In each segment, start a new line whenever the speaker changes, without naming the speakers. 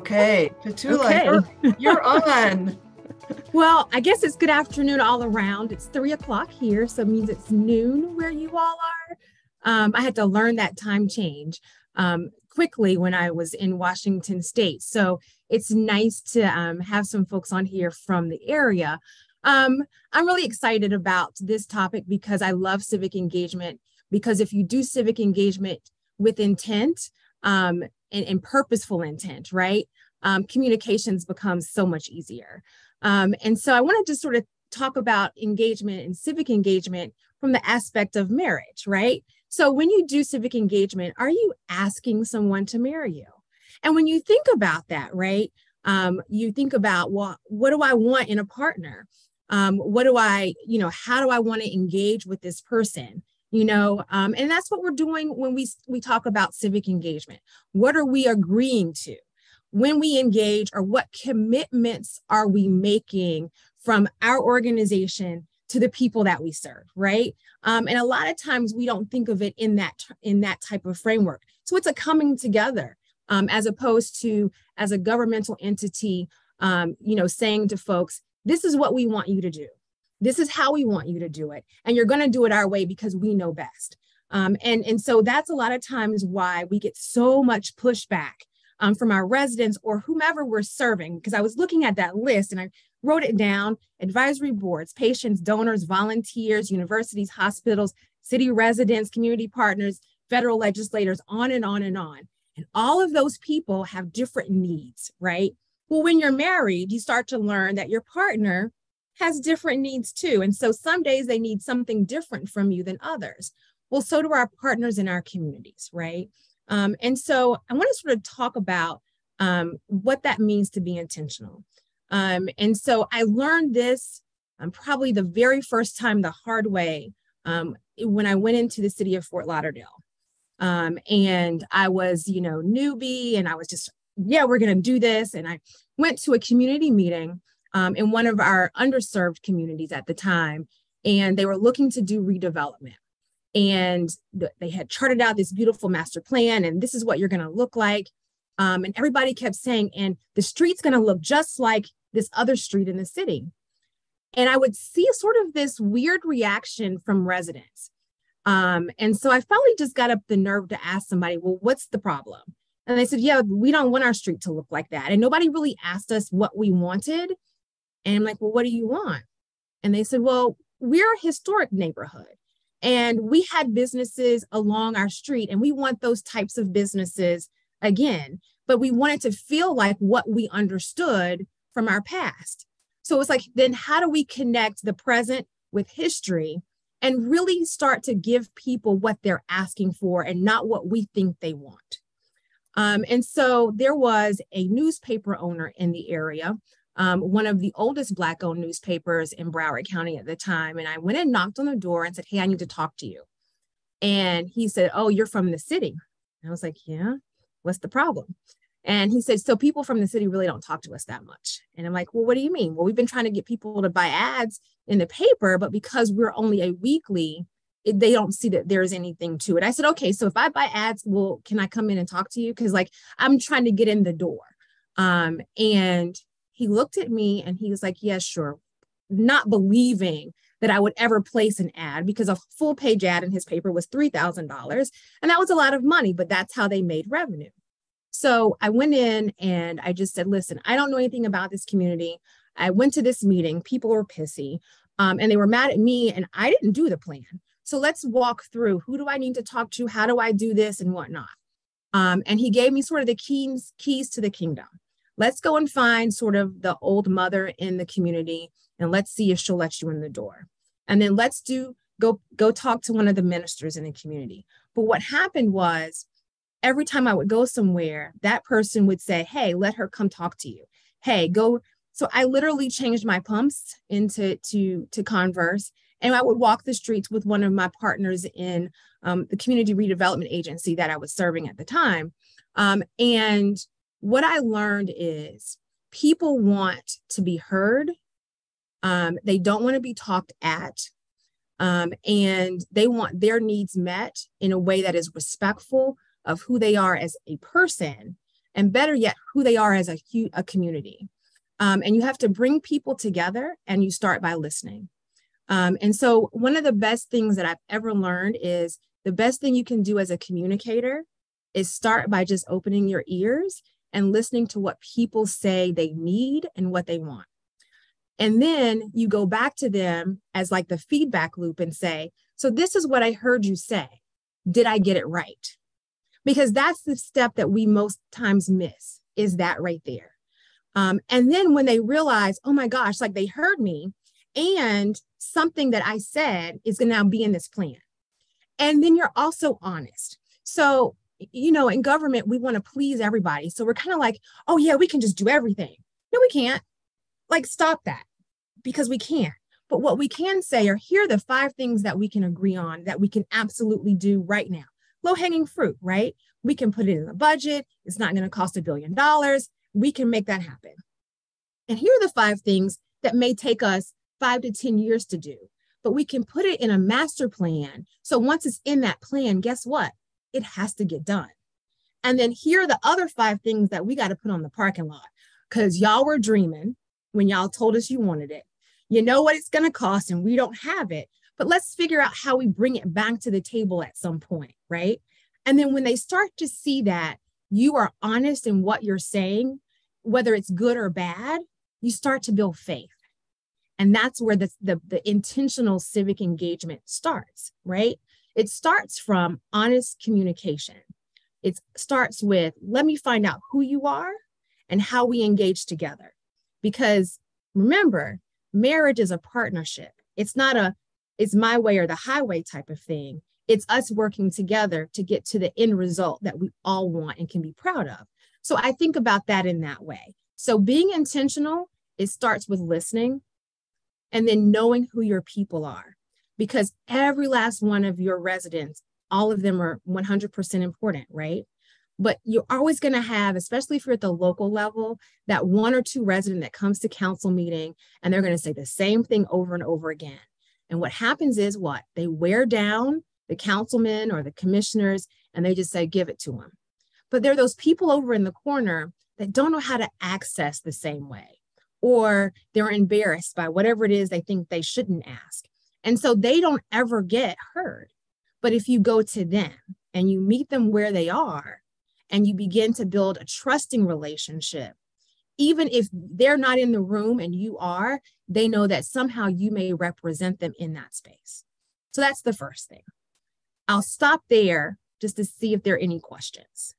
Okay, Petula,
Okay.
you're on.
Well, I guess it's good afternoon all around. It's 3 o'clock here, so it means it's noon where you all are. I had to learn that time change quickly when I was in Washington State. So it's nice to have some folks on here from the area. I'm really excited about this topic because I love civic engagement, because if you do civic engagement with intent and purposeful intent, right? Communications becomes so much easier. And so I wanted to sort of talk about engagement and civic engagement from the aspect of marriage, right? So when you do civic engagement, are you asking someone to marry you? And when you think about that, right, you think about, well, what do I want in a partner? What do I, how do I want to engage with this person? And that's what we're doing when we talk about civic engagement. What are we agreeing to when we engage, or what commitments are we making from our organization to the people that we serve, right? And a lot of times we don't think of it in that type of framework. So it's a coming together, as opposed to as a governmental entity, saying to folks, this is what we want you to do. This is how we want you to do it. And you're going to do it our way because we know best. And so that's a lot of times why we get so much pushback from our residents or whomever we're serving. Because I was looking at that list and I wrote it down: advisory boards, patients, donors, volunteers, universities, hospitals, city residents, community partners, federal legislators, on and on and on. And all of those people have different needs, right? Well, when you're married, you start to learn that your partner has different needs too. And so some days they need something different from you than others. Well, so do our partners in our communities, right? And so I want to sort of talk about what that means to be intentional. And so I learned this probably the very first time the hard way when I went into the city of Fort Lauderdale. And I was, newbie, and I was just, we're going to do this. And I went to a community meeting in one of our underserved communities at the time, and they were looking to do redevelopment. And they had charted out this beautiful master plan, and this is what you're going to look like. And everybody kept saying, and the street's going to look just like this other street in the city. And I would see sort of this weird reaction from residents. And so I finally just got up the nerve to ask somebody, well, what's the problem? And they said, we don't want our street to look like that. And nobody really asked us what we wanted. And I'm like, well, what do you want? And they said, well, we're a historic neighborhood, and we had businesses along our street, and we want those types of businesses again, but we want it to feel like what we understood from our past. So it's like, then how do we connect the present with history and really start to give people what they're asking for and not what we think they want? And so there was a newspaper owner in the area, one of the oldest Black-owned newspapers in Broward County at the time. And I went and knocked on the door and said, hey, I need to talk to you. And he said, oh, you're from the city. And I was like, yeah, what's the problem? And he said, so people from the city really don't talk to us that much. And I'm like, well, what do you mean? Well, we've been trying to get people to buy ads in the paper, but because we're only a weekly, they don't see that there's anything to it. I said, okay, so if I buy ads, well, can I come in and talk to you? Because I'm trying to get in the door. And he looked at me and he was like, yeah, sure. Not believing that I would ever place an ad, because a full page ad in his paper was $3,000. And that was a lot of money, but that's how they made revenue. So I went in and I just said, listen, I don't know anything about this community. I went to this meeting, people were pissy, and they were mad at me, and I didn't do the plan. So let's walk through, who do I need to talk to? How do I do this and whatnot? And he gave me sort of the keys to the kingdom. Let's go and find sort of the old mother in the community, and let's see if she'll let you in the door. And then let's go talk to one of the ministers in the community. But what happened was, every time I would go somewhere, that person would say, hey, let her come talk to you. Hey, go. So I literally changed my pumps into Converse, and I would walk the streets with one of my partners in the community redevelopment agency that I was serving at the time. And what I learned is people want to be heard. They don't want to be talked at. And they want their needs met in a way that is respectful of who they are as a person, and better yet, who they are as a community. And you have to bring people together, and you start by listening. And so one of the best things that I've ever learned is the best thing you can do as a communicator is start by just opening your ears and listening to what people say they need and what they want. And then you go back to them as like the feedback loop and say, so this is what I heard you say. Did I get it right? Because that's the step that we most times miss, is that right there. And then when they realize, oh my gosh, like they heard me, and something that I said is going to now be in this plan. And then you're also honest. So, you know, in government, we want to please everybody. So we're kind of like, oh yeah, we can just do everything. No, we can't. Like, stop that, because we can't. But what we can say are, here are the 5 things that we can agree on that we can absolutely do right now. Low-hanging fruit, right? We can put it in the budget. It's not going to cost $1 billion. We can make that happen. And here are the 5 things that may take us 5 to 10 years to do, but we can put it in a master plan. So once it's in that plan, guess what? It has to get done. And then here are the other 5 things that we got to put on the parking lot, because y'all were dreaming when y'all told us you wanted it. You know what it's going to cost, and we don't have it, but let's figure out how we bring it back to the table at some point, right? And then when they start to see that you are honest in what you're saying, whether it's good or bad, you start to build faith. And that's where the intentional civic engagement starts, right? It starts from honest communication. It starts with, let me find out who you are and how we engage together. Because remember, marriage is a partnership. It's not it's my way or the highway type of thing. It's us working together to get to the end result that we all want and can be proud of. So I think about that in that way. So being intentional, it starts with listening and then knowing who your people are, because every last one of your residents, all of them are 100% important, right? But you're always going to have, especially if you're at the local level, that 1 or 2 resident that comes to council meeting and they're going to say the same thing over and over again. And what happens is what? They wear down the councilmen or the commissioners, and they just say, give it to them. But there are those people over in the corner that don't know how to access the same way, or they're embarrassed by whatever it is they think they shouldn't ask. And so they don't ever get heard. But if you go to them and you meet them where they are, and you begin to build a trusting relationship, even if they're not in the room and you are, they know that somehow you may represent them in that space. So that's the first thing. I'll stop there just to see if there are any questions.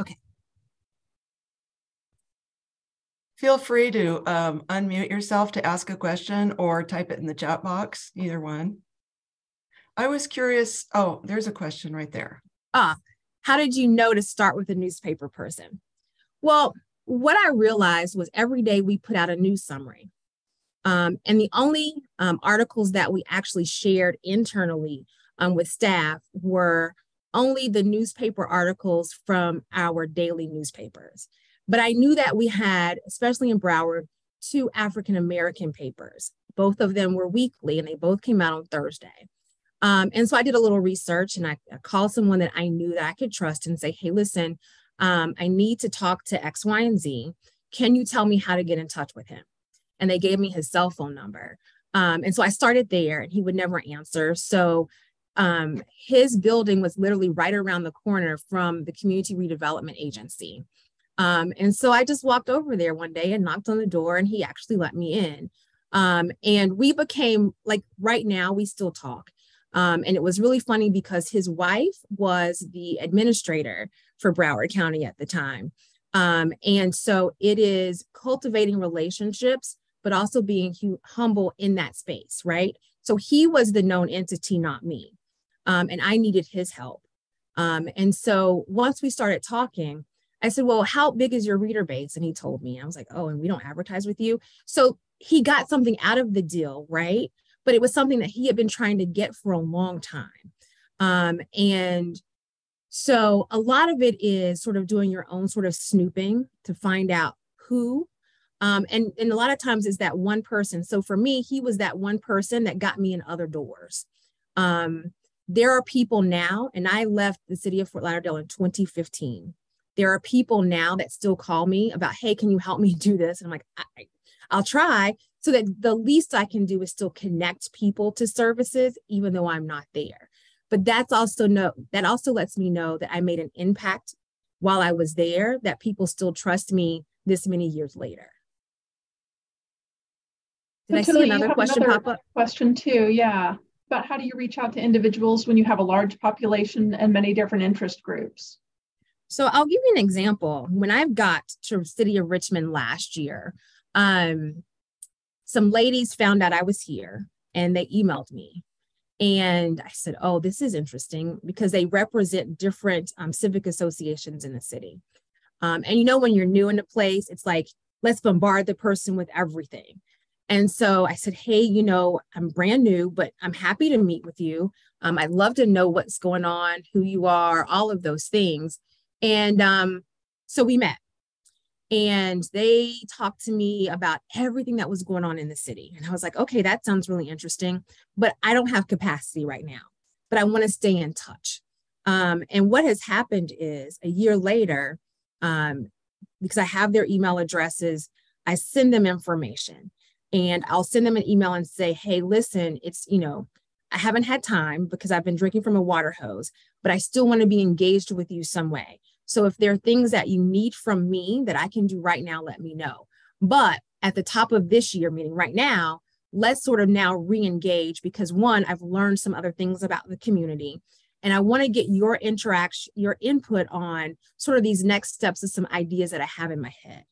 Okay.
Feel free to unmute yourself to ask a question or type it in the chat box, either one. I was curious. Oh, there's a question right there.
How did you know to start with a newspaper person? Well, what I realized was every day we put out a news summary. And the only articles that we actually shared internally with staff were only the newspaper articles from our daily newspapers. But I knew that we had, especially in Broward, 2 African-American papers. Both of them were weekly, and they both came out on Thursday. And so I did a little research, and I called someone that I knew that I could trust and say, hey, listen, I need to talk to X, Y, and Z. Can you tell me how to get in touch with him? And they gave me his cell phone number. And so I started there, and he would never answer. So his building was literally right around the corner from the Community Redevelopment Agency. And so I just walked over there one day and knocked on the door, and he actually let me in. And we became, like, right now we still talk. And it was really funny because his wife was the administrator for Broward County at the time. And so it is cultivating relationships, but also being humble in that space, right? So he was the known entity, not me. And I needed his help. And so once we started talking, I said, well, how big is your reader base? And he told me. I was like, oh, and we don't advertise with you. So he got something out of the deal, right? But it was something that he had been trying to get for a long time. And so a lot of it is sort of doing your own sort of snooping to find out who, and a lot of times is that one person. So for me, he was that one person that got me in other doors. there are people now, and I left the city of Fort Lauderdale in 2015. There are people now that still call me about, hey, can you help me do this? And I'm like, I'll try. So that the least I can do is still connect people to services, even though I'm not there. But that also lets me know that I made an impact while I was there, that people still trust me this many years later. Did I see another question pop up?
Question too, yeah. But how do you reach out to individuals when you have a large population and many different interest groups?
So I'll give you an example. When I got to City of Richmond last year, some ladies found out I was here and they emailed me. And I said, oh, this is interesting, because they represent different civic associations in the city. And when you're new in a place, it's like, let's bombard the person with everything. And so I said, hey, I'm brand new, but I'm happy to meet with you. I'd love to know what's going on, who you are, all of those things. And so we met. And they talked to me about everything that was going on in the city. And I was like, okay, that sounds really interesting, but I don't have capacity right now, but I want to stay in touch. And what has happened is a year later, because I have their email addresses, I send them information, and I'll send them an email and say, hey, listen, it's, I haven't had time because I've been drinking from a water hose, but I still want to be engaged with you some way. So if there are things that you need from me that I can do right now, let me know. But at the top of this year, meaning right now, let's sort of now re-engage, because one, I've learned some other things about the community, and I want to get your your input on sort of these next steps of some ideas that I have in my head.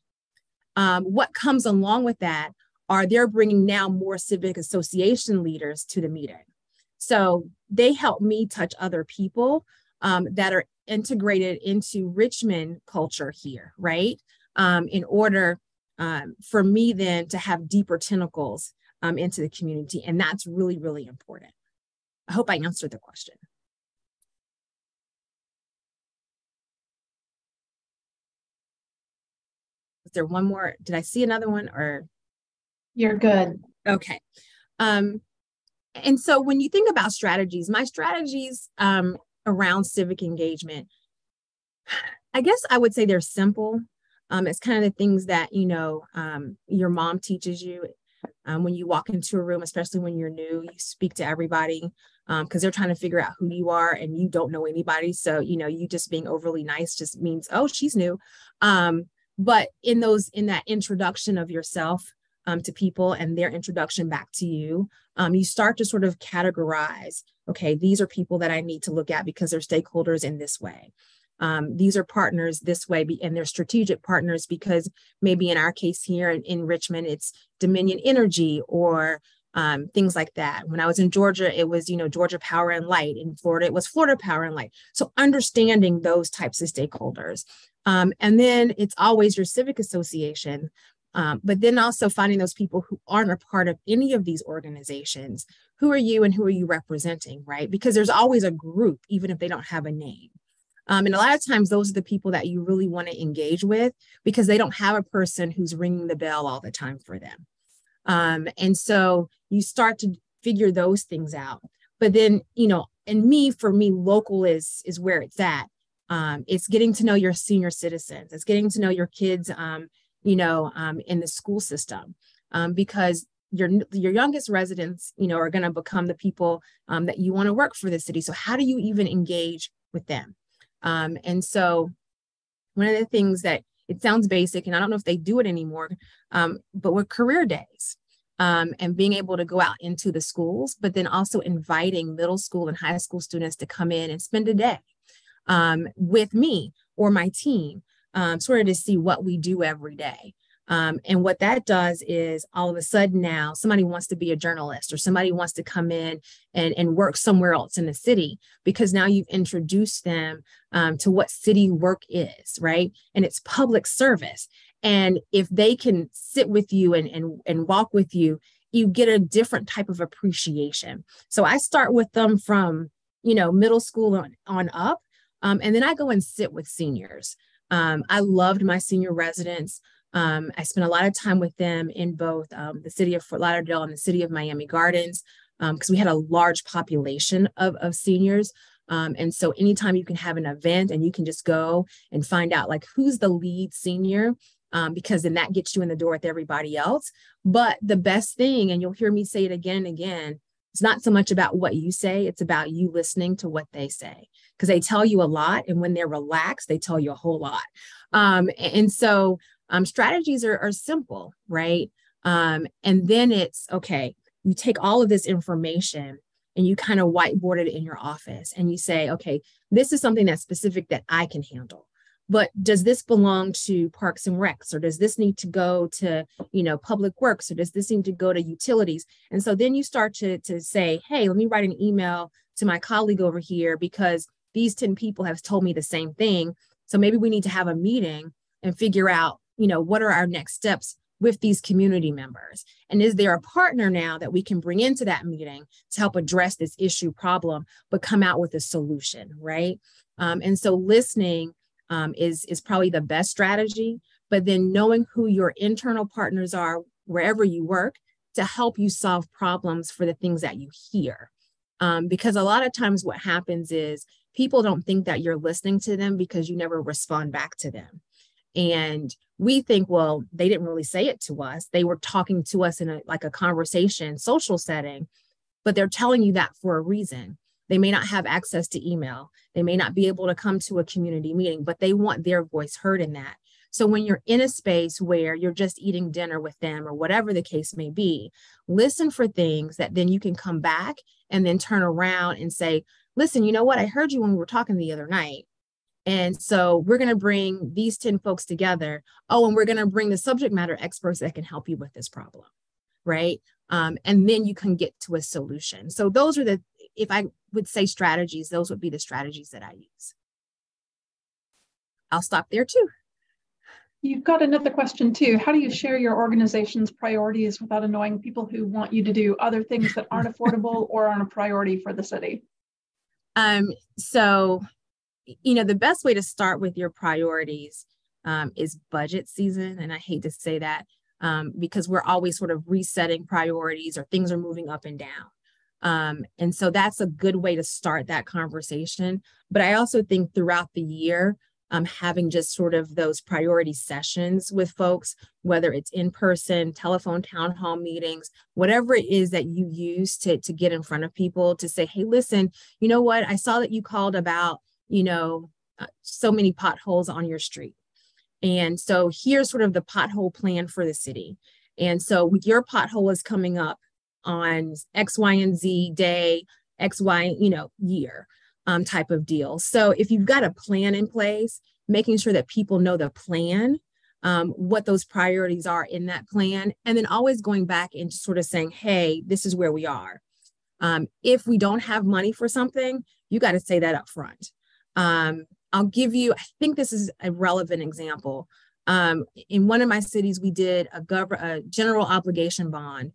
What comes along with that are they're bringing now more civic association leaders to the meeting. So they help me touch other people that are integrated into Richmond culture here, right? In order for me then to have deeper tentacles into the community. And that's really, really important. I hope I answered the question. Was there one more? Did I see another one, or?
You're good.
Okay. And so when you think about strategies, my strategies around civic engagement, I guess I would say they're simple. It's kind of the things that, your mom teaches you when you walk into a room, especially when you're new. You speak to everybody because they're trying to figure out who you are and you don't know anybody. So, you just being overly nice just means, oh, she's new. But in that introduction of yourself to people and their introduction back to you, you start to sort of categorize, okay, these are people that I need to look at because they're stakeholders in this way. These are partners this way, and they're strategic partners because maybe in our case here in Richmond, it's Dominion Energy or things like that. When I was in Georgia, it was, Georgia Power and Light. In Florida, it was Florida Power and Light. So understanding those types of stakeholders. And then it's always your civic association. But then also finding those people who aren't a part of any of these organizations. Who are you and who are you representing, right? Because there's always a group, even if they don't have a name. And a lot of times those are the people that you really want to engage with because they don't have a person who's ringing the bell all the time for them. And so you start to figure those things out. But then, for me, local is where it's at. It's getting to know your senior citizens. It's getting to know your kids, in the school system, because your youngest residents, are going to become the people that you want to work for the city. So how do you even engage with them? And so one of the things that it sounds basic, and I don't know if they do it anymore, but with career days and being able to go out into the schools, but then also inviting middle school and high school students to come in and spend a day with me or my team, sort of to see what we do every day. And what that does is all of a sudden now somebody wants to be a journalist or somebody wants to come in and work somewhere else in the city because now you've introduced them to what city work is, right? And it's public service. And if they can sit with you and walk with you, you get a different type of appreciation. So I start with them from, middle school on up. And then I go and sit with seniors. I loved my senior residents. I spent a lot of time with them in both the city of Fort Lauderdale and the city of Miami Gardens. because we had a large population of seniors. And so anytime you can have an event and you can just go and find out like who's the lead senior, because then that gets you in the door with everybody else. But the best thing, and you'll hear me say it again and again, it's not so much about what you say, it's about you listening to what they say, because they tell you a lot. And when they're relaxed, they tell you a whole lot. And so strategies are simple, right? And then it's, okay, you take all of this information and you kind of whiteboard it in your office and you say, okay, this is something that's specific that I can handle. But does this belong to Parks and Recs, or does this need to go to, Public Works, or does this need to go to utilities? And so then you start to say, hey, let me write an email to my colleague over here because these 10 people have told me the same thing. So maybe we need to have a meeting and figure out, what are our next steps with these community members? And is there a partner now that we can bring into that meeting to help address this issue problem, but come out with a solution, right? And so listening is probably the best strategy, but then knowing who your internal partners are wherever you work to help you solve problems for the things that you hear. Because a lot of times what happens is people don't think that you're listening to them because you never respond back to them. And we think, well, they didn't really say it to us. They were talking to us in a conversation, social setting, but they're telling you that for a reason. They may not have access to email. They may not be able to come to a community meeting, but they want their voice heard in that. So when you're in a space where you're just eating dinner with them or whatever the case may be, listen for things that then you can come back and then turn around and say, listen, you know what? I heard you when we were talking the other night. And so we're going to bring these 10 folks together. Oh, and we're going to bring the subject matter experts that can help you with this problem, right? And then you can get to a solution. So those are if I would say strategies, those would be the strategies that I use. I'll stop there too.
You've got another question too. How do you share your organization's priorities without annoying people who want you to do other things that aren't affordable or aren't a priority for the city?
So, the best way to start with your priorities is budget season. And I hate to say that because we're always sort of resetting priorities or things are moving up and down. And so that's a good way to start that conversation. But I also think throughout the year, having just sort of those priority sessions with folks, whether it's in person, telephone, town hall meetings, whatever it is that you use to get in front of people to say, hey, listen, you know what? I saw that you called about, so many potholes on your street. And so here's sort of the pothole plan for the city. And so your pothole is coming up on X, Y, and Z day, X, Y, year type of deal. So if you've got a plan in place, making sure that people know the plan, what those priorities are in that plan, and then always going back and just sort of saying, hey, this is where we are. If we don't have money for something, you got to say that up front. I'll give you, I think this is a relevant example. In one of my cities, we did a general obligation bond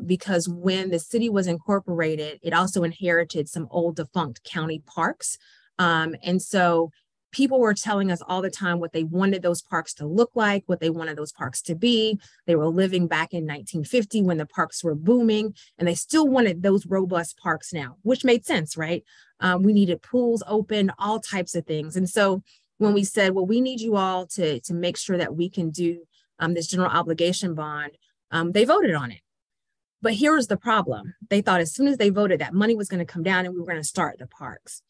because when the city was incorporated, it also inherited some old defunct county parks. And so people were telling us all the time what they wanted those parks to look like, what they wanted those parks to be. They were living back in 1950 when the parks were booming, and they still wanted those robust parks now, which made sense, right? We needed pools open, all types of things. And so when we said, well, we need you all to make sure that we can do this general obligation bond, they voted on it. But here was the problem. They thought as soon as they voted, that money was going to come down and we were going to start the parks.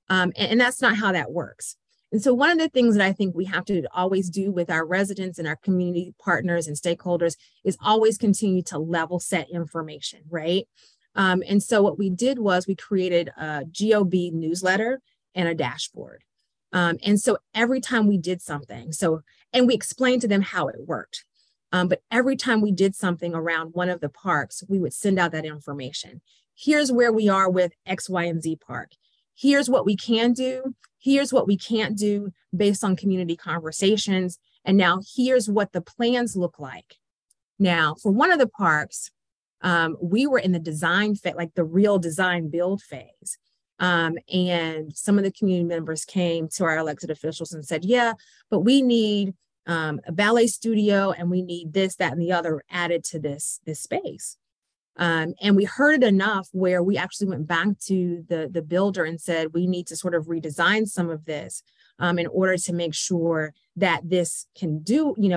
And that's not how that works. And so one of the things that I think we have to always do with our residents and our community partners and stakeholders is always continue to level set information, right? And so what we did was we created a GOB newsletter and a dashboard. And so every time we did something, and we explained to them how it worked. But every time we did something around one of the parks, we would send out that information. Here's where we are with X, Y, and Z park. Here's what we can do. Here's what we can't do based on community conversations. And now here's what the plans look like. Now, for one of the parks, we were in the design phase, like the real design build phase. And some of the community members came to our elected officials and said, yeah, but we need a ballet studio and we need this, that, and the other added to this space. And we heard it enough where we actually went back to the builder and said, we need to sort of redesign some of this in order to make sure that this can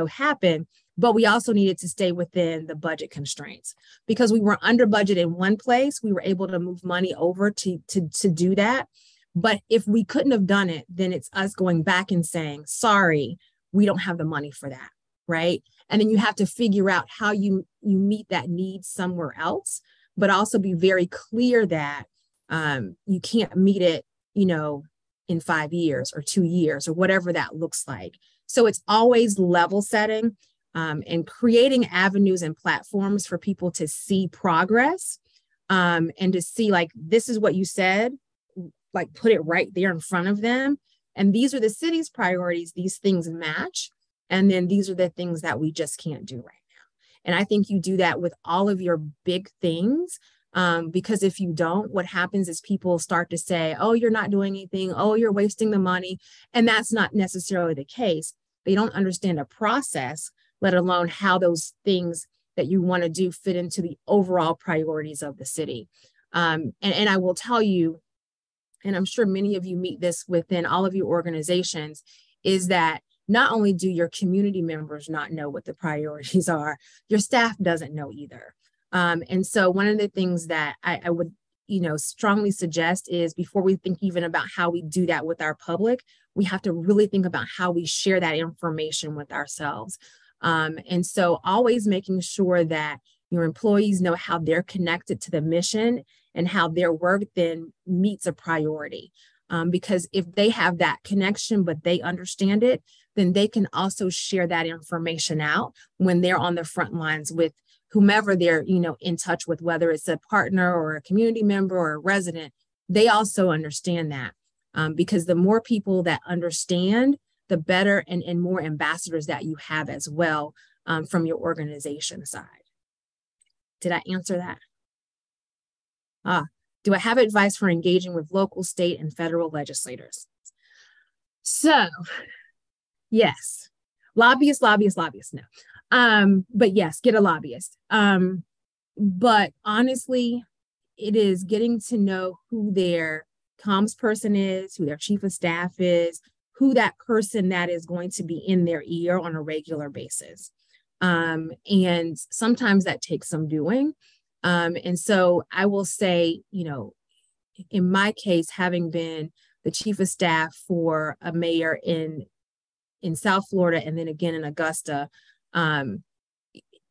happen. But we also needed to stay within the budget constraints because we were under budget in one place. We were able to move money over to do that. But if we couldn't have done it, then it's us going back and saying, sorry, we don't have the money for that, right? And then you have to figure out how you meet that need somewhere else, but also be very clear that you can't meet it, in 5 years or 2 years or whatever that looks like. So it's always level setting and creating avenues and platforms for people to see progress and to see like, this is what you said, like put it right there in front of them. And these are the city's priorities. These things match. And then these are the things that we just can't do right now. And I think you do that with all of your big things. Because if you don't, what happens is people start to say, oh, you're not doing anything. Oh, you're wasting the money. And that's not necessarily the case. They don't understand a process, let alone how those things that you want to do fit into the overall priorities of the city. And I will tell you, and I'm sure many of you meet this within all of your organizations, is that not only do your community members not know what the priorities are, your staff doesn't know either. And so one of the things that I would, strongly suggest is before we think even about how we do that with our public, we have to really think about how we share that information with ourselves. And so always making sure that your employees know how they're connected to the mission and how their work then meets a priority. Because if they have that connection, but they understand it, then they can also share that information out when they're on the front lines with whomever they're, in touch with, whether it's a partner or a community member or a resident. They also understand that because the more people that understand, the better and more ambassadors that you have as well from your organization side. Did I answer that? Do I have advice for engaging with local, state, and federal legislators? So, yes, lobbyists, no. But yes, get a lobbyist. But honestly, it is getting to know who their comms person is, who their chief of staff is, who that person that is going to be in their ear on a regular basis. And sometimes that takes some doing. And so I will say, in my case, having been the chief of staff for a mayor in South Florida and then again in Augusta,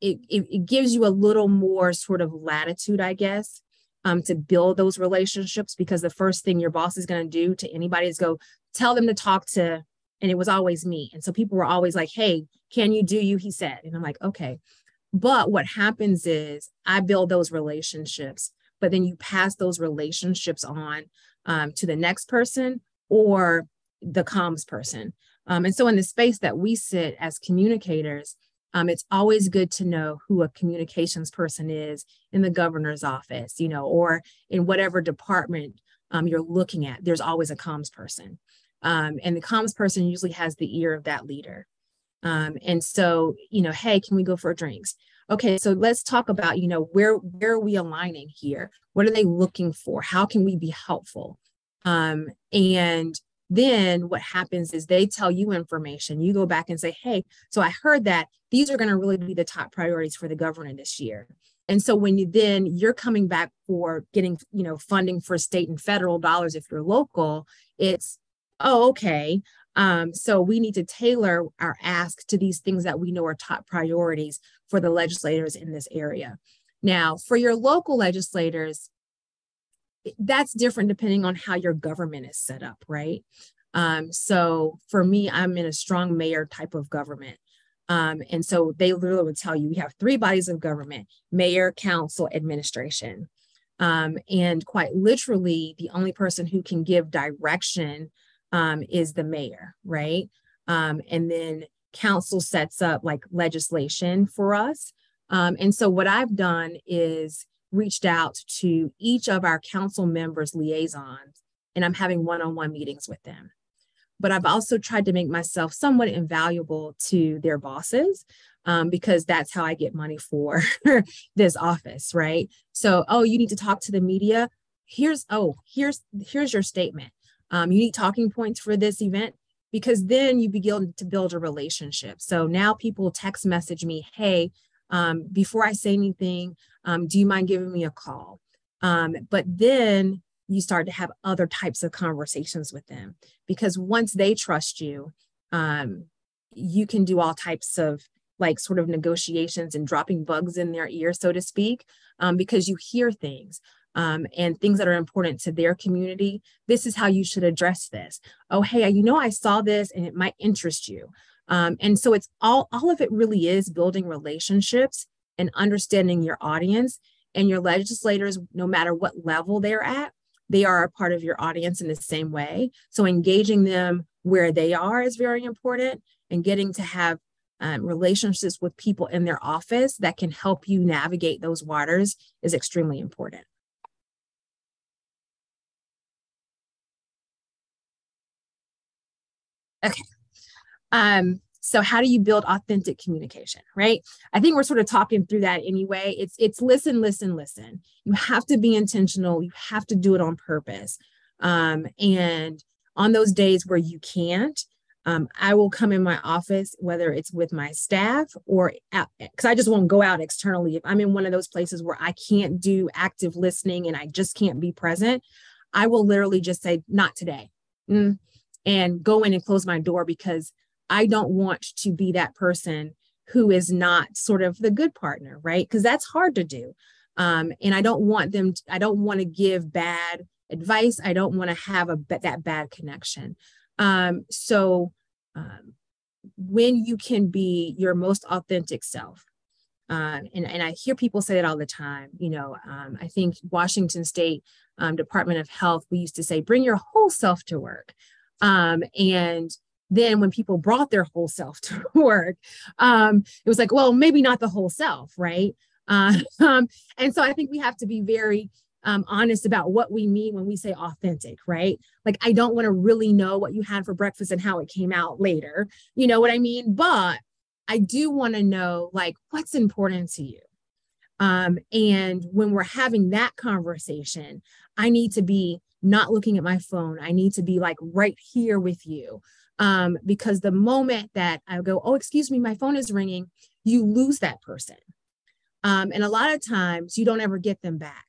it gives you a little more sort of latitude, I guess, to build those relationships, because the first thing your boss is going to do to anybody is go tell them to talk to, and it was always me. And so people were always like, hey, can you do you, he said. And I'm like, okay. But what happens is I build those relationships, but then you pass those relationships on to the next person or the comms person. And so in the space that we sit as communicators, it's always good to know who a communications person is in the governor's office, or in whatever department you're looking at. There's always a comms person. And the comms person usually has the ear of that leader. And so, hey, can we go for drinks? Okay, so let's talk about, where are we aligning here? What are they looking for? How can we be helpful? And then what happens is they tell you information. You go back and say, hey, so I heard that these are going to really be the top priorities for the governor this year. And so when you're coming back for getting, funding for state and federal dollars, if you're local, it's, oh, okay. So we need to tailor our ask to these things that we know are top priorities for the legislators in this area. Now, for your local legislators, that's different depending on how your government is set up, right? So for me, I'm in a strong mayor type of government. And so they literally would tell you, we have 3 bodies of government: mayor, council, administration. And quite literally, the only person who can give direction is the mayor, right? And then council sets up like legislation for us. And so what I've done is reached out to each of our council members' liaisons, and I'm having one-on-one meetings with them. But I've also tried to make myself somewhat invaluable to their bosses. because that's how I get money for this office, right? So, oh, you need to talk to the media. Here's your statement. You need talking points for this event, because then you begin to build a relationship. So now people text message me, hey, before I say anything, do you mind giving me a call? But then you start to have other types of conversations with them, because once they trust you, you can do all types of like sort of negotiations and dropping bugs in their ear, so to speak, because you hear things. And things that are important to their community. This is how you should address this. Oh, hey, I saw this and it might interest you. And so it's all of it really is building relationships and understanding your audience, and your legislators, no matter what level they're at, they are a part of your audience in the same way. So engaging them where they are is very important, and getting to have relationships with people in their office that can help you navigate those waters is extremely important. Okay. So how do you build authentic communication, right? I think we're sort of talking through that anyway. It's listen, listen, listen. You have to be intentional. You have to do it on purpose. And on those days where you can't, I will come in my office, whether it's with my staff or because I just won't go out externally. If I'm in one of those places where I can't do active listening and I just can't be present, I will literally just say, not today. And go in and close my door, because I don't want to be that person who is not sort of the good partner, right? Because that's hard to do. And I don't want to give bad advice. I don't want to have that bad connection. So when you can be your most authentic self, and I hear people say that all the time, I think Washington State Department of Health, we used to say, bring your whole self to work. And then when people brought their whole self to work, it was like, well, maybe not the whole self, right? And so I think we have to be very honest about what we mean when we say authentic, right? Like, I don't want to really know what you had for breakfast and how it came out later. You know what I mean? But I do want to know, like, what's important to you. And when we're having that conversation, I need to be not looking at my phone. I need to be like right here with you. Because the moment that I go, oh, excuse me, my phone is ringing, you lose that person. And a lot of times you don't ever get them back.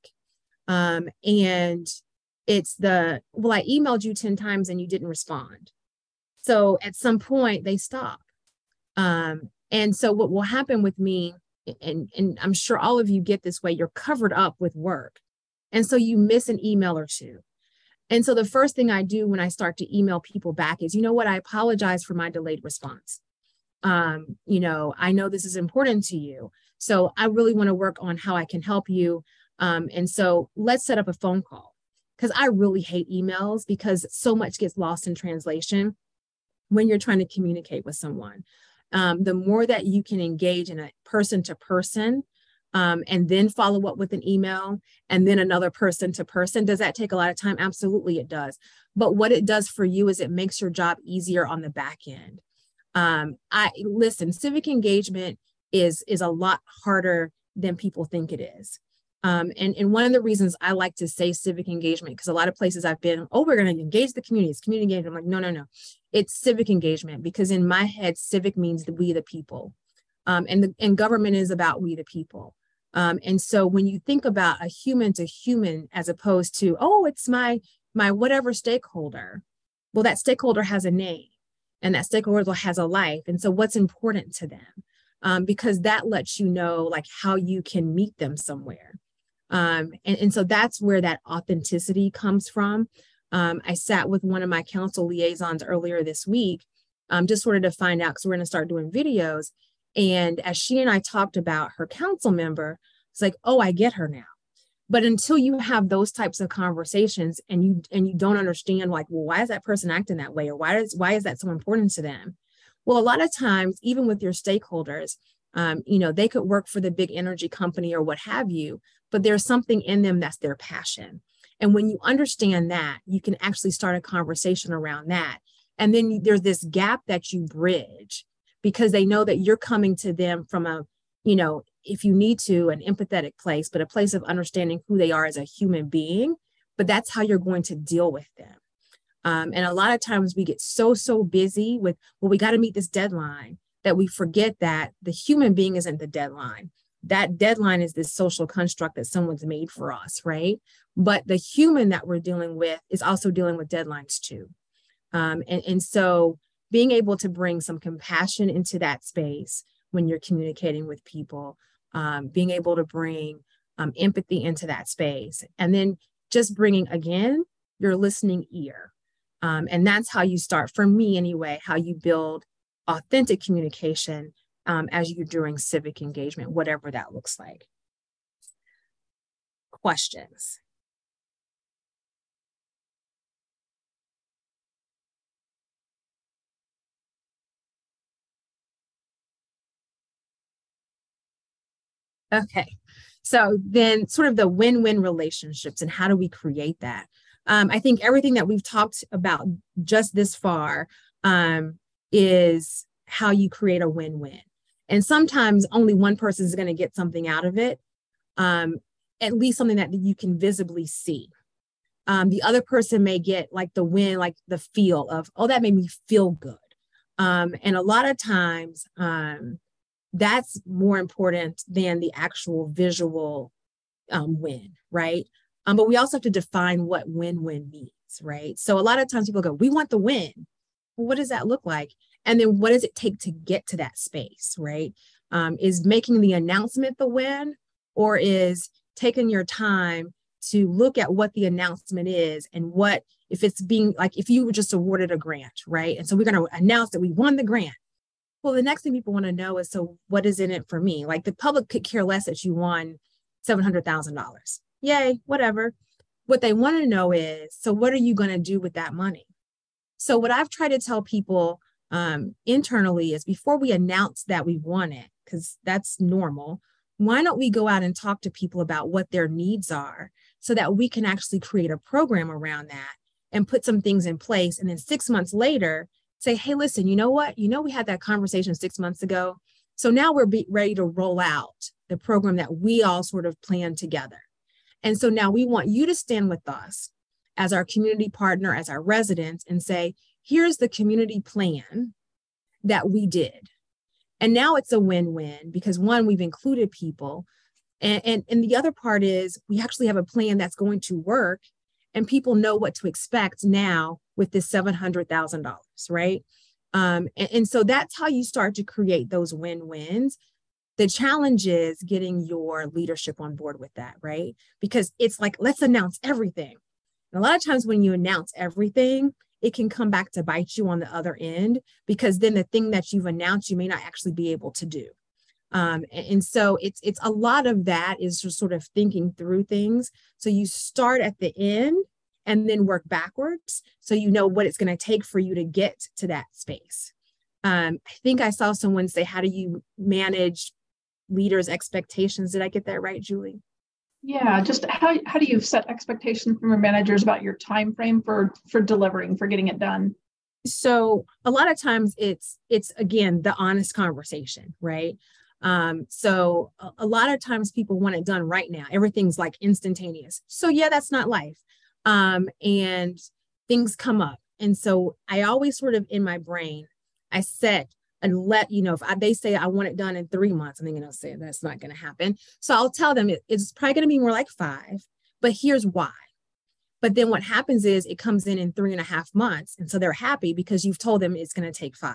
And it's well, I emailed you 10 times and you didn't respond. So at some point they stop. And so what will happen with me, and I'm sure all of you get this way, you're covered up with work. And so you miss an email or two. And so the first thing I do when I start to email people back is, you know what, I apologize for my delayed response. I know this is important to you. So I really want to work on how I can help you. And so let's set up a phone call, because I really hate emails, because so much gets lost in translation when you're trying to communicate with someone. The more that you can engage in a person to person, and then follow up with an email, and then another person to person. Does that take a lot of time? Absolutely, it does. But what it does for you is it makes your job easier on the back end. Civic engagement is a lot harder than people think it is. And one of the reasons I like to say civic engagement, because a lot of places I've been, oh, we're going to engage the community. It's community engagement. I'm like, no. It's civic engagement, because in my head, civic means we the people. And government is about we the people. And so when you think about a human to human, as opposed to, oh, it's my whatever stakeholder, well, that stakeholder has a name, and that stakeholder has a life. And so what's important to them? Because that lets you know, like, how you can meet them somewhere. And so that's where that authenticity comes from. I sat with one of my council liaisons earlier this week, just sort of to find out, because we're going to start doing videos. And as she and I talked about her council member, it's like, oh, I get her now. But until you have those types of conversations, and you don't understand, like, well, why is that person acting that way? Or why is that so important to them? Well, a lot of times, even with your stakeholders, they could work for the big energy company or what have you, but there's something in them that's their passion. And when you understand that, you can actually start a conversation around that. And then there's this gap that you bridge because they know that you're coming to them from a, if you need to, an empathetic place, but a place of understanding who they are as a human being. But that's how you're going to deal with them. And a lot of times we get so busy with, well, we got to meet this deadline, that we forget that the human being isn't the deadline. That deadline is this social construct that someone's made for us, right? But the human that we're dealing with is also dealing with deadlines too. And so being able to bring some compassion into that space when you're communicating with people, being able to bring empathy into that space, and then just bringing, again, your listening ear. And that's how you start, for me anyway, how you build authentic communication as you're doing civic engagement, whatever that looks like. Questions? Okay, so then sort of the win-win relationships and how do we create that? I think everything that we've talked about just this far is how you create a win-win. And sometimes only one person is going to get something out of it, at least something that you can visibly see. The other person may get like the win, like the feel of, oh, that made me feel good. And a lot of times that's more important than the actual visual win, right? But we also have to define what win-win means, right? So a lot of times people go, we want the win. Well, what does that look like? And then what does it take to get to that space, right? Is making the announcement the win, or is taking your time to look at what the announcement is and what, if it's being like, if you were just awarded a grant, right? And so we're going to announce that we won the grant. Well, the next thing people want to know is, so what is in it for me? Like the public could care less that you won $700,000. Yay, whatever. What they want to know is, so what are you going to do with that money? So what I've tried to tell people internally is, before we announce that we won it, because that's normal, why don't we go out and talk to people about what their needs are so that we can actually create a program around that and put some things in place. And then 6 months later, say, hey, listen, you know what? We had that conversation 6 months ago. So now we're ready to roll out the program that we all sort of planned together. And so now we want you to stand with us as our community partner, as our residents, and say, here's the community plan that we did. And now it's a win-win because, one, we've included people. And the other part is we actually have a plan that's going to work, and people know what to expect now with this $700,000, right? And so that's how you start to create those win-wins. The challenge is getting your leadership on board with that, right? Because it's like, let's announce everything. And a lot of times when you announce everything, it can come back to bite you on the other end, because then the thing that you've announced, you may not actually be able to do. And so it's a lot of that is just sort of thinking through things. So you start at the end and then work backwards, so you know what it's going to take for you to get to that space. I think I saw someone say, how do you manage leaders' expectations? Did I get that right, Julie?
Yeah, just how do you set expectations from your managers about your time frame for delivering, for getting it done?
So a lot of times it's again, the honest conversation, right? So a lot of times people want it done right now. Everything's like instantaneous. So yeah, that's not life. And things come up. And so I always sort of, in my brain, I set and if they say I want it done in 3 months, I'm going to say that's not going to happen. So I'll tell them it's probably going to be more like 5, but here's why. But then what happens is it comes in 3.5 months. And so they're happy because you've told them it's going to take 5,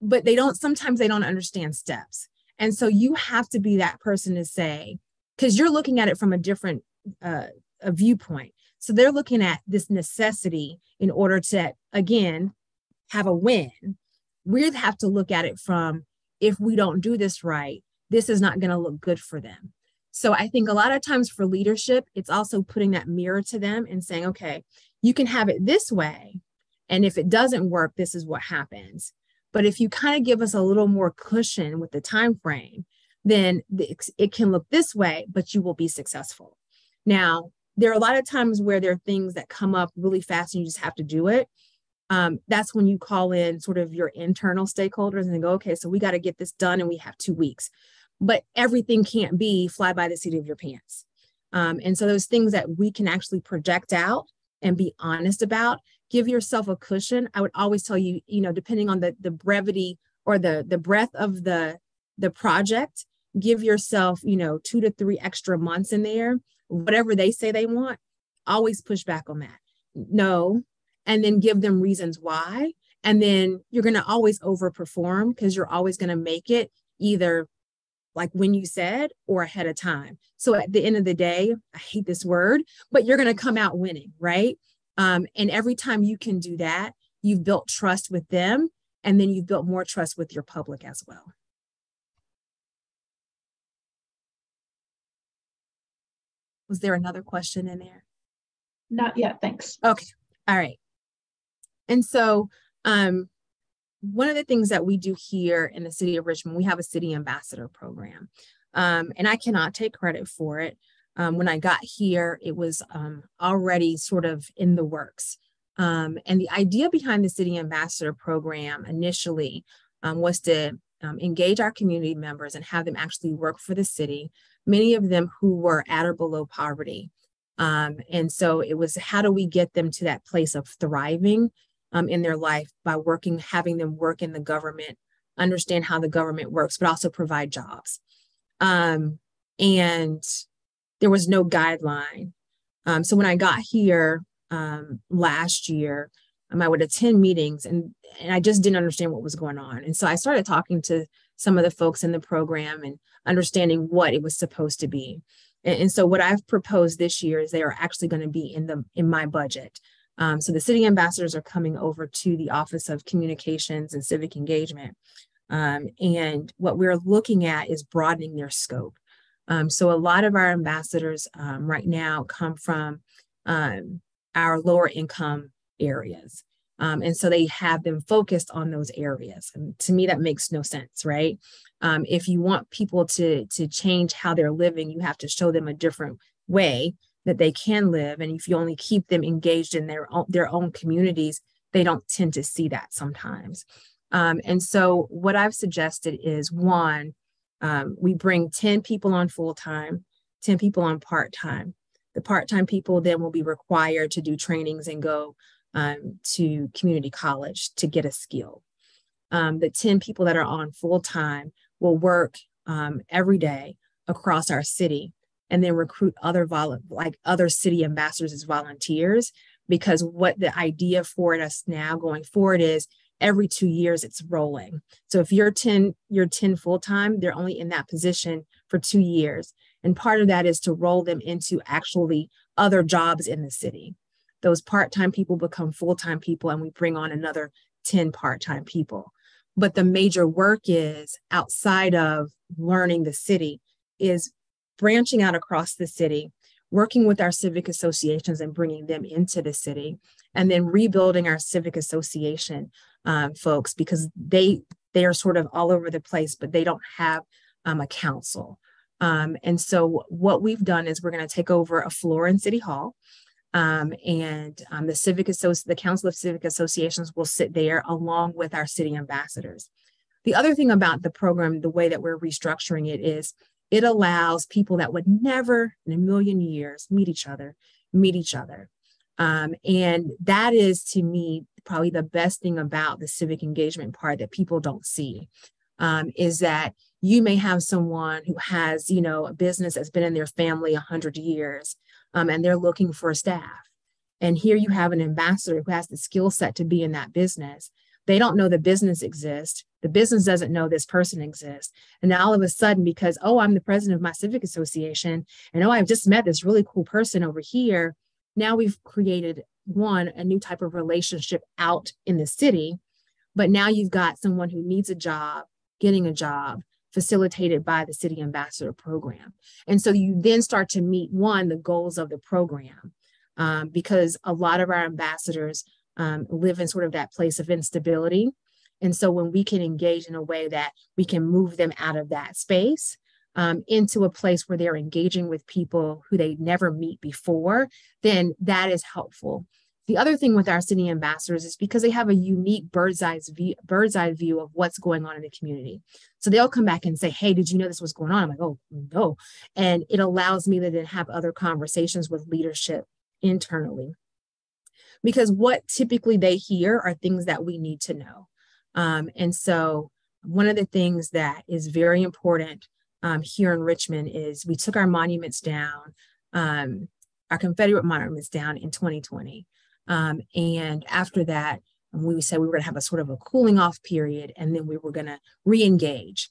but sometimes they don't understand steps. And so you have to be that person to say, because you're looking at it from a different a viewpoint. So they're looking at this necessity in order to, again, have a win. We have to look at it from, if we don't do this right, this is not going to look good for them. So I think a lot of times for leadership, it's also putting that mirror to them and saying, okay, you can have it this way. And if it doesn't work, this is what happens. But if you kind of give us a little more cushion with the time frame, then it can look this way, but you will be successful. Now, there are a lot of times where there are things that come up really fast and you just have to do it. that's when you call in sort of your internal stakeholders and go, okay, so we got to get this done and we have 2 weeks. But everything can't be fly by the seat of your pants. And so those things that we can actually project out and be honest about, give yourself a cushion. I would always tell you, depending on the brevity or the breadth of the project, give yourself, 2 to 3 extra months in there. Whatever they say they want, always push back on that. No. And then give them reasons why. And then you're going to always overperform because you're always going to make it either like when you said or ahead of time. So at the end of the day, I hate this word, but you're going to come out winning, right? And every time you can do that, you've built trust with them, and then you've built more trust with your public as well. Was there another question in there?
Not yet, thanks.
Okay, all right. And so one of the things that we do here in the City of Richmond, we have a city ambassador program. And I cannot take credit for it. When I got here, it was already sort of in the works. And the idea behind the city ambassador program initially was to engage our community members and have them actually work for the city, many of them who were at or below poverty. And so it was, how do we get them to that place of thriving in their life by having them work in the government, understand how the government works, but also provide jobs. And there was no guideline. So when I got here last year, I would attend meetings and I just didn't understand what was going on. And so I started talking to some of the folks in the program and understanding what it was supposed to be. And so what I've proposed this year is they are actually going to be in my budget. So the city ambassadors are coming over to the Office of Communications and Civic Engagement. And what we're looking at is broadening their scope. So a lot of our ambassadors right now come from our lower income areas. And so they have them focused on those areas. And to me, that makes no sense, right? If you want people to change how they're living, you have to show them a different way that they can live. And if you only keep them engaged in their own communities, they don't tend to see that sometimes. And so what I've suggested is, one, we bring 10 people on full-time, 10 people on part-time. The part-time people then will be required to do trainings and go to community college to get a skill. The 10 people that are on full-time will work every day across our city and then recruit other city ambassadors as volunteers, because what the idea for us now going forward is every 2 years it's rolling. So if you're 10 full-time, they're only in that position for 2 years. And part of that is to roll them into actually other jobs in the city. Those part-time people become full-time people and we bring on another 10 part-time people. But the major work is outside of learning the city is branching out across the city, working with our civic associations and bringing them into the city, and then rebuilding our civic association folks, because they are sort of all over the place, but they don't have a council. And so what we've done is we're going to take over a floor in City Hall, and the Council of Civic Associations will sit there along with our city ambassadors. The other thing about the program, the way that we're restructuring it is it allows people that would never in a million years meet each other. And that is, to me, probably the best thing about the civic engagement part that people don't see, is that you may have someone who has, a business that's been in their family 100 years, and they're looking for a staff. And here you have an ambassador who has the skill set to be in that business. They don't know the business exists. The business doesn't know this person exists. And now all of a sudden, because, I'm the president of my civic association, and I've just met this really cool person over here. Now we've created, a new type of relationship out in the city, but now you've got someone who needs a job, getting a job, facilitated by the city ambassador program. And so you then start to meet, the goals of the program, because a lot of our ambassadors live in sort of that place of instability. And so when we can engage in a way that we can move them out of that space into a place where they're engaging with people who they never meet before, then that is helpful. The other thing with our city ambassadors is because they have a unique bird's eye view of what's going on in the community. So they'll come back and say, hey, did you know this was going on? I'm like, oh, no. And it allows me to then have other conversations with leadership internally. Because what typically they hear are things that we need to know. And so one of the things that is very important here in Richmond is we took our monuments down, our Confederate monuments down in 2020. And after that, we said we were going to have a sort of a cooling off period, and then we were going to re-engage.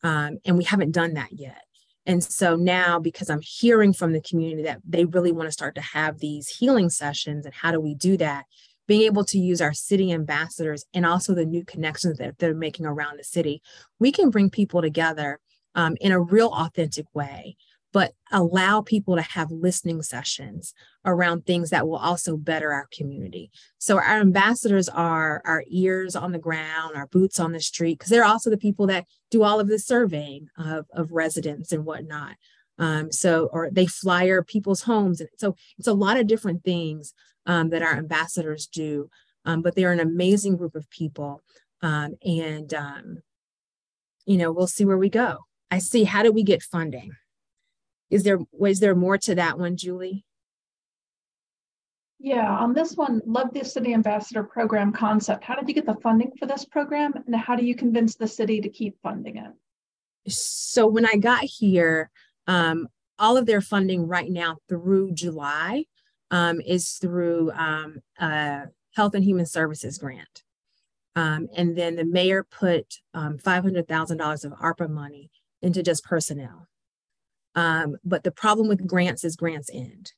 And we haven't done that yet. And so now, because I'm hearing from the community that they really want to start to have these healing sessions, and how do we do that? Being able to use our city ambassadors and also the new connections that they're making around the city, we can bring people together in a real authentic way, but allow people to have listening sessions around things that will also better our community. So our ambassadors are our ears on the ground, our boots on the street, because they're also the people that do all of the surveying of residents and whatnot. Or they flyer people's homes. And so it's a lot of different things that our ambassadors do, but they're an amazing group of people. We'll see where we go. I see, how do we get funding? Was there more to that one, Julie?
Yeah, on this one, love the City Ambassador Program concept. How did you get the funding for this program, and how do you convince the city to keep funding it?
So when I got here, all of their funding right now through July is through a Health and Human Services grant. And then the mayor put $500,000 of ARPA money into just personnel. But the problem with grants is grants end.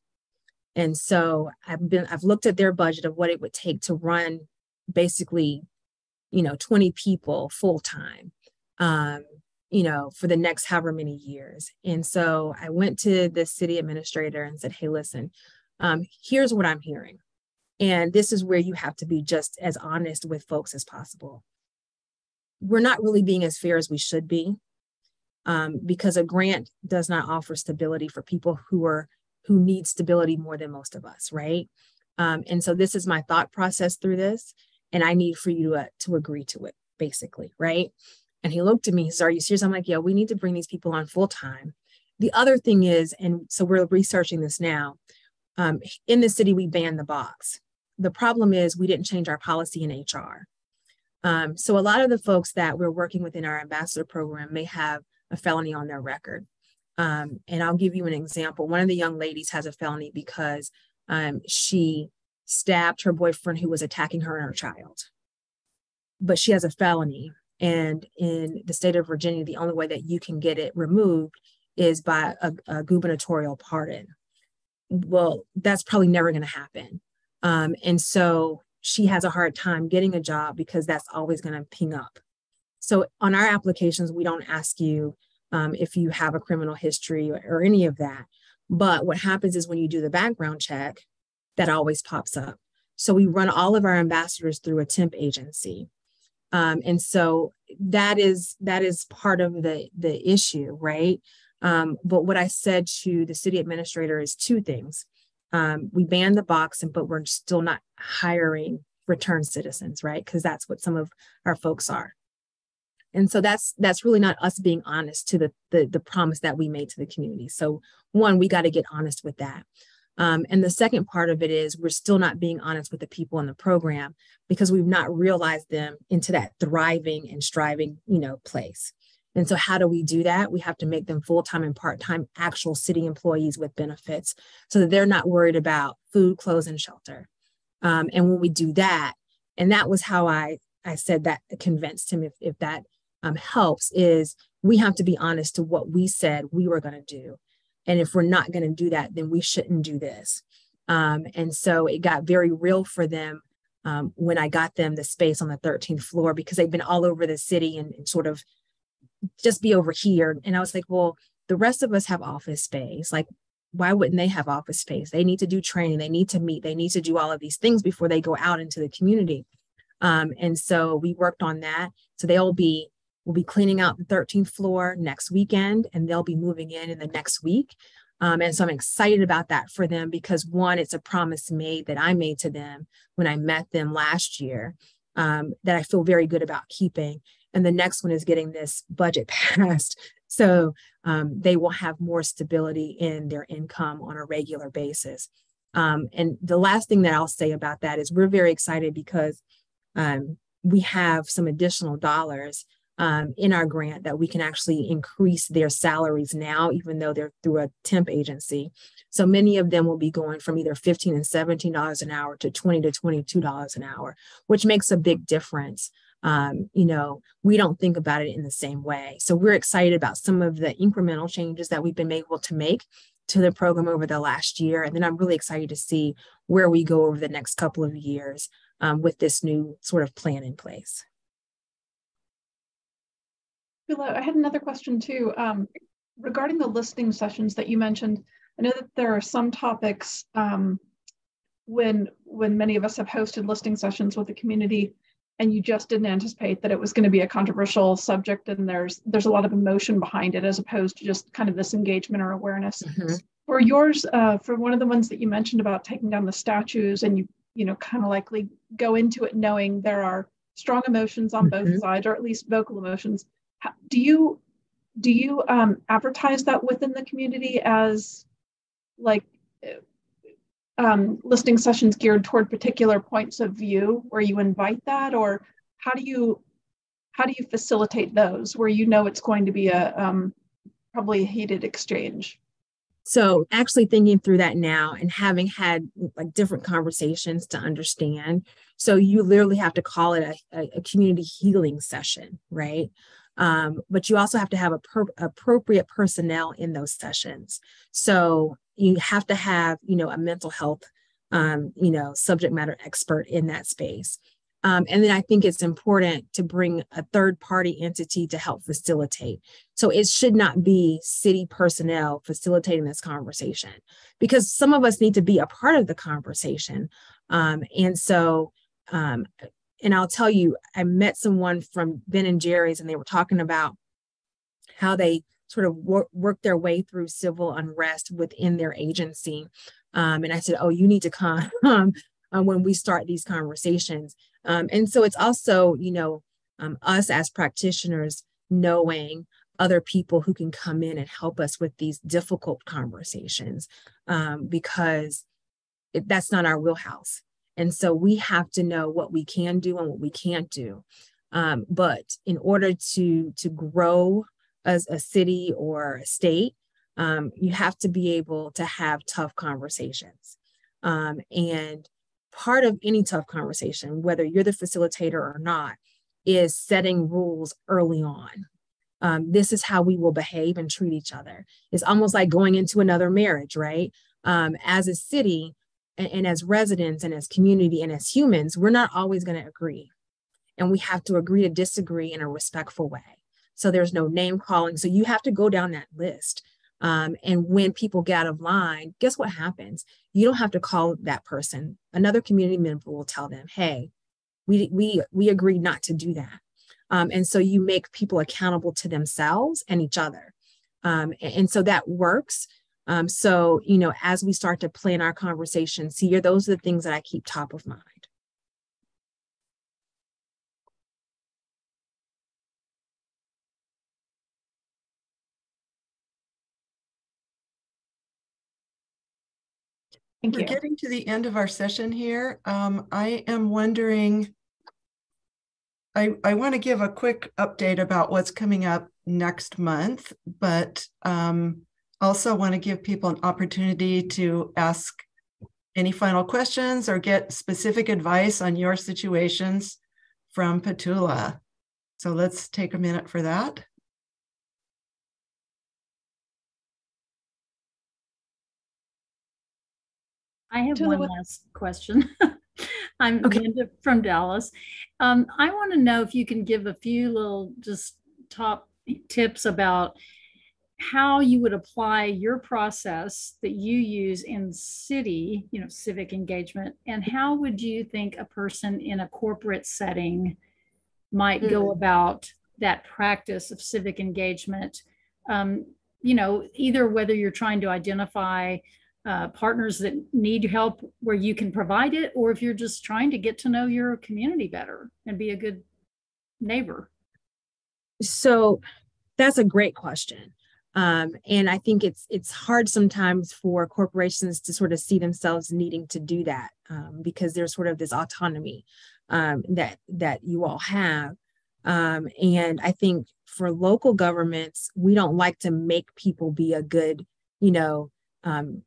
And so I've looked at their budget of what it would take to run basically, 20 people full time, for the next however many years. And so I went to the city administrator and said, hey, listen, here's what I'm hearing. And this is where you have to be just as honest with folks as possible. We're not really being as fair as we should be, because a grant does not offer stability for people who need stability more than most of us, right? And so this is my thought process through this, and I need for you to agree to it, basically, right? And he looked at me, he said, are you serious? I'm like, yeah, we need to bring these people on full time. The other thing is, and so we're researching this now, in the city, we banned the box. The problem is we didn't change our policy in HR. So a lot of the folks that we're working with in our ambassador program may have a felony on their record. And I'll give you an example. One of the young ladies has a felony because she stabbed her boyfriend who was attacking her and her child. But she has a felony. And in the state of Virginia, the only way that you can get it removed is by a gubernatorial pardon. Well, that's probably never going to happen. And so she has a hard time getting a job because that's always going to ping up. So on our applications, we don't ask you if you have a criminal history or any of that. But what happens is when you do the background check, that always pops up. So we run all of our ambassadors through a temp agency. And so that is part of the issue, right? But what I said to the city administrator is two things. We banned the box, but we're still not hiring return citizens, right? Because that's what some of our folks are. And so that's really not us being honest to the promise that we made to the community. So one, we got to get honest with that. And the second part of it is we're still not being honest with the people in the program because we've not realized them into that thriving and striving, place. And so how do we do that? We have to make them full-time and part-time actual city employees with benefits so that they're not worried about food, clothes, and shelter. And when we do that, and that was how I said that convinced him, if that helps, is we have to be honest to what we said we were going to do. And if we're not going to do that, then we shouldn't do this. And so it got very real for them when I got them the space on the 13th floor, because they've been all over the city and sort of just be over here. And I was like, well, the rest of us have office space. Like, why wouldn't they have office space? They need to do training. They need to meet. They need to do all of these things before they go out into the community. And so we worked on that. So we'll be cleaning out the 13th floor next weekend, and they'll be moving in the next week. And so I'm excited about that for them because one, it's a promise made that I made to them when I met them last year, that I feel very good about keeping. And the next one is getting this budget passed. So they will have more stability in their income on a regular basis. And the last thing that I'll say about that is we're very excited because we have some additional dollars in our grant that we can actually increase their salaries now, even though they're through a temp agency. So many of them will be going from either $15 and $17 an hour to $20 to $22 an hour, which makes a big difference. We don't think about it in the same way. So we're excited about some of the incremental changes that we've been able to make to the program over the last year. And then I'm really excited to see where we go over the next couple of years with this new sort of plan in place.
I had another question too, regarding the listening sessions that you mentioned. I know that there are some topics when many of us have hosted listening sessions with the community, and you just didn't anticipate that it was going to be a controversial subject, and there's a lot of emotion behind it as opposed to just kind of this engagement or awareness. Mm-hmm. For yours, for one of the ones that you mentioned about taking down the statues, and you kind of likely go into it knowing there are strong emotions on both sides, or at least vocal emotions. Do you advertise that within the community as like listening sessions geared toward particular points of view where you invite that, or how do you facilitate those where it's going to be a probably a heated exchange?
So actually thinking through that now and having had like different conversations to understand. So you literally have to call it a community healing session, right? But you also have to have appropriate personnel in those sessions. So you have to have, a mental health, subject matter expert in that space. And then I think it's important to bring a third party entity to help facilitate. So it should not be city personnel facilitating this conversation, because some of us need to be a part of the conversation. And I'll tell you, I met someone from Ben and Jerry's, and they were talking about how they sort of work their way through civil unrest within their agency. And I said, oh, you need to come when we start these conversations. And so it's also, us as practitioners knowing other people who can come in and help us with these difficult conversations, because that's not our wheelhouse. And so we have to know what we can do and what we can't do. But in order to grow as a city or a state, you have to be able to have tough conversations. And part of any tough conversation, whether you're the facilitator or not, is setting rules early on. This is how we will behave and treat each other. It's almost like going into another marriage, right? As a city, and as residents and as community and as humans, we're not always going to agree. And we have to agree to disagree in a respectful way. So there's no name calling. So you have to go down that list. And when people get out of line, guess what happens? You don't have to call that person. Another community member will tell them, hey, we agreed not to do that. And so you make people accountable to themselves and each other. And so that works. So, as we start to plan our conversations here, those are the things that I keep top of mind.
Thank you.
We're getting to the end of our session here. I am wondering, I want to give a quick update about what's coming up next month, but also want to give people an opportunity to ask any final questions or get specific advice on your situations from Petula. So let's take a minute for that.
I have one last question. I'm Linda from Dallas. I want to know if you can give a few little just top tips about how you would apply your process that you use in city, civic engagement, and how would you think a person in a corporate setting might go about that practice of civic engagement? either whether you're trying to identify partners that need help where you can provide it, or if you're just trying to get to know your community better and be a good neighbor?
So that's a great question. And I think it's hard sometimes for corporations to sort of see themselves needing to do that because there's sort of this autonomy that you all have. And I think for local governments, we don't like to make people be a good,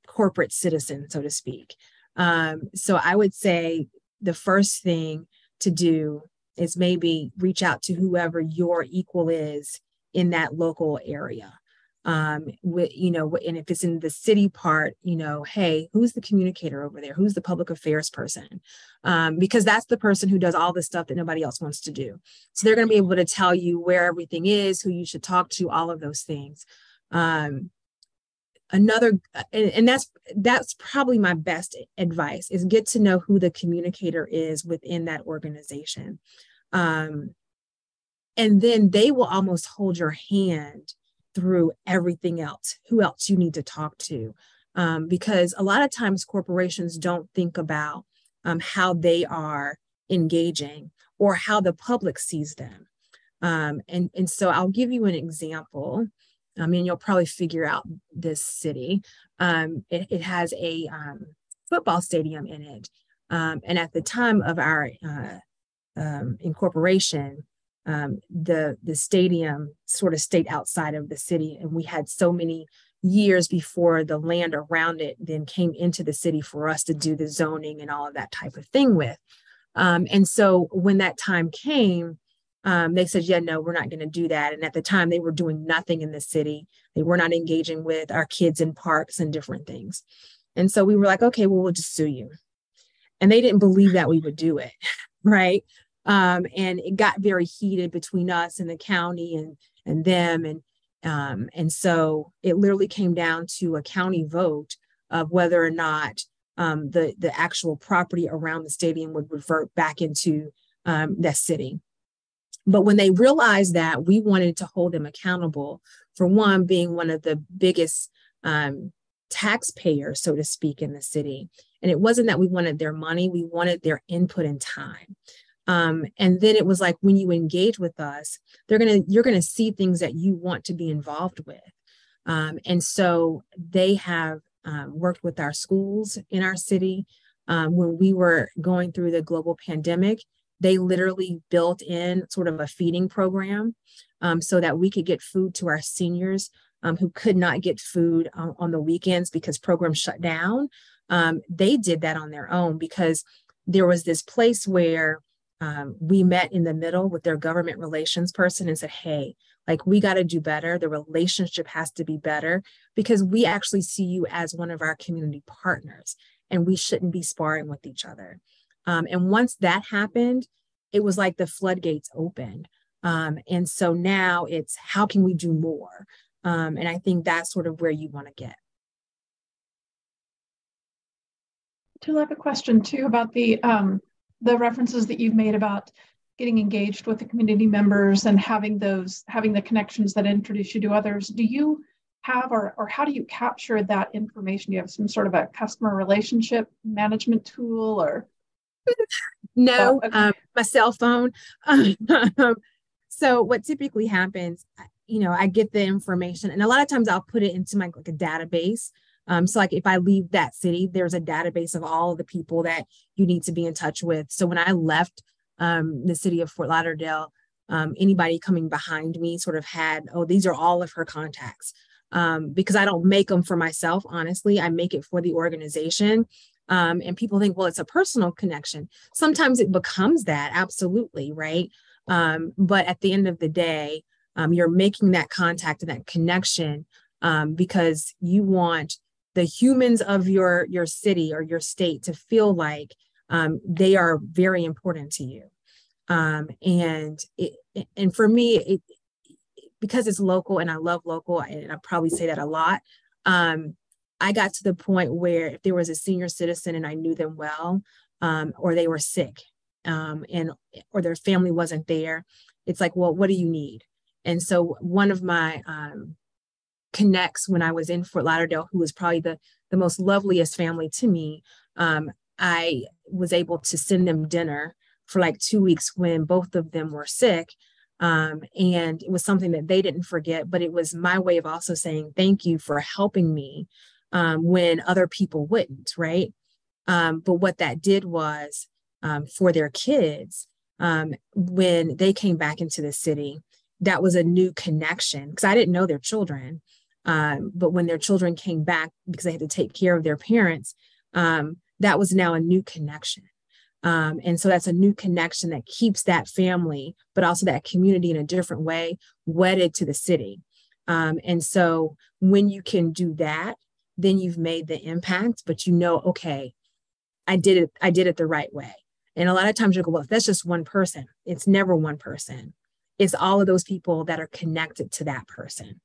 corporate citizen, so to speak. So I would say the first thing to do is maybe reach out to whoever your equal is in that local area. And if it's in the city part, hey, who's the communicator over there? Who's the public affairs person? Because that's the person who does all the stuff that nobody else wants to do. So they're going to be able to tell you where everything is, who you should talk to, all of those things. And that's probably my best advice is get to know who the communicator is within that organization. And then they will almost hold your hand through everything else, who else you need to talk to. Because a lot of times corporations don't think about how they are engaging or how the public sees them. And so I'll give you an example. I mean, you'll probably figure out this city. It has a football stadium in it. And at the time of our incorporation, the stadium sort of stayed outside of the city, and we had so many years before the land around it then came into the city for us to do the zoning and all of that type of thing with. And so when that time came, they said, yeah, no, we're not going to do that. And at the time they were doing nothing in the city. They were not engaging with our kids in parks and different things. And so we were like, okay, well, we'll just sue you. And they didn't believe that we would do it. Right. And it got very heated between us and the county and them. And so it literally came down to a county vote of whether or not the actual property around the stadium would revert back into that city. But when they realized that, we wanted to hold them accountable for one, being one of the biggest taxpayers, so to speak, in the city. And it wasn't that we wanted their money, we wanted their input and time. And then it was like, when you engage with us, you're going to see things that you want to be involved with. And so they have worked with our schools in our city. When we were going through the global pandemic, they literally built in sort of a feeding program so that we could get food to our seniors who could not get food on the weekends because programs shut down. They did that on their own because there was this place where we met in the middle with their government relations person and said, hey, like, we got to do better. The relationship has to be better because we actually see you as one of our community partners and we shouldn't be sparring with each other. And once that happened, it was like the floodgates opened. And so now it's, how can we do more? And I think that's sort of where you want to get.
I have a question too about the references that you've made about getting engaged with the community members and having the connections that introduce you to others. Do you have, or how do you capture that information? Do you have some sort of a customer relationship management tool or?
No,
okay.
My cell phone. So what typically happens, I get the information and a lot of times I'll put it into like a database. So like if I leave that city, there's a database of all of the people that you need to be in touch with. So when I left the city of Fort Lauderdale, anybody coming behind me sort of had, these are all of her contacts. Because I don't make them for myself, honestly, I make it for the organization. And people think, well, it's a personal connection. Sometimes it becomes that, absolutely, right? But at the end of the day, you're making that contact and that connection because you want the humans of your city or your state to feel like they are very important to you. And for me, because it's local and I love local, and I probably say that a lot, I got to the point where if there was a senior citizen and I knew them well, or they were sick or their family wasn't there, it's like, well, what do you need? And so one of my connects when I was in Fort Lauderdale, who was probably the most loveliest family to me. I was able to send them dinner for like 2 weeks when both of them were sick. And it was something that they didn't forget, but it was my way of also saying thank you for helping me when other people wouldn't, right? But what that did was for their kids, when they came back into the city, that was a new connection because I didn't know their children. But when their children came back because they had to take care of their parents, that was now a new connection. And so that's a new connection that keeps that family, but also that community in a different way, wedded to the city. And so when you can do that, then you've made the impact, but you know, okay, I did it the right way. And a lot of times you go, well, that's just one person. It's never one person. It's all of those people that are connected to that person.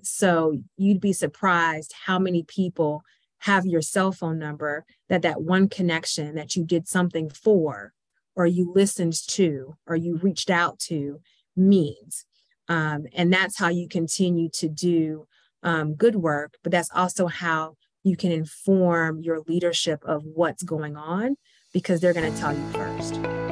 So you'd be surprised how many people have your cell phone number that one connection that you did something for, or you listened to, or you reached out to means. And that's how you continue to do good work, but that's also how you can inform your leadership of what's going on because they're going to tell you first.